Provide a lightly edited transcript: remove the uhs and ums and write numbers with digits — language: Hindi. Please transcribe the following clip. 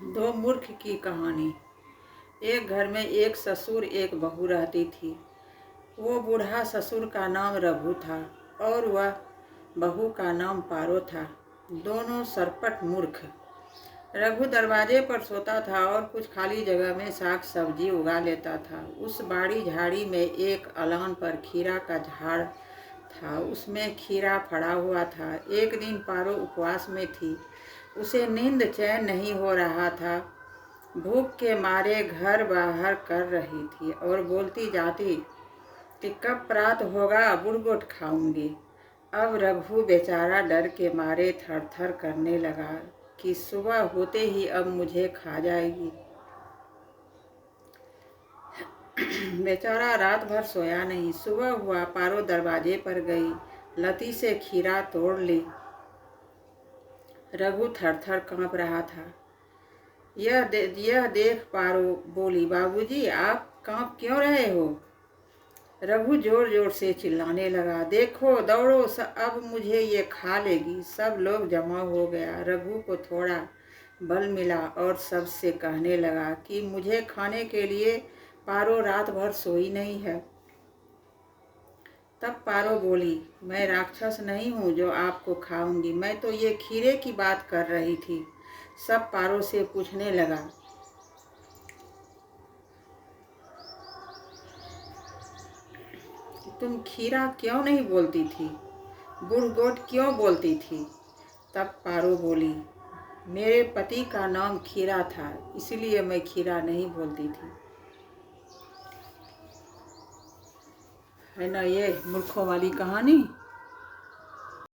दो मूर्ख की कहानी। एक घर में एक ससुर एक बहू रहती थी। वो बूढ़ा ससुर का नाम रघु था और वह बहू का नाम पारो था। दोनों सरपट मूर्ख। रघु दरवाजे पर सोता था और कुछ खाली जगह में साग सब्जी उगा लेता था। उस बाड़ी झाड़ी में एक अलान पर खीरा का झाड़ था, उसमें खीरा फड़ा हुआ था। एक दिन पारो उपवास में थी। उसे नींद चैन नहीं हो रहा था। भूख के मारे घर बाहर कर रही थी और बोलती जाती कि कब प्रात होगा बुड़गुट खाऊंगी। अब रघु बेचारा डर के मारे थर थर करने लगा कि सुबह होते ही अब मुझे खा जाएगी। बेचारा रात भर सोया नहीं। सुबह हुआ, पारो दरवाजे पर गई, लती से खीरा तोड़ ली। रघु थर थर कांप रहा था। यह देख पारो बोली, बाबूजी आप कांप क्यों रहे हो? रघु जोर जोर से चिल्लाने लगा, देखो दौड़ो, अब मुझे ये खा लेगी। सब लोग जमा हो गया। रघु को थोड़ा बल मिला और सबसे कहने लगा कि मुझे खाने के लिए पारो रात भर सोई नहीं है। तब पारो बोली, मैं राक्षस नहीं हूँ जो आपको खाऊंगी, मैं तो ये खीरे की बात कर रही थी। सब पारो से पूछने लगा, तुम खीरा क्यों नहीं बोलती थी, बुड़गोट क्यों बोलती थी? तब पारो बोली, मेरे पति का नाम खीरा था, इसलिए मैं खीरा नहीं बोलती थी। है ना ये मूर्खों वाली कहानी।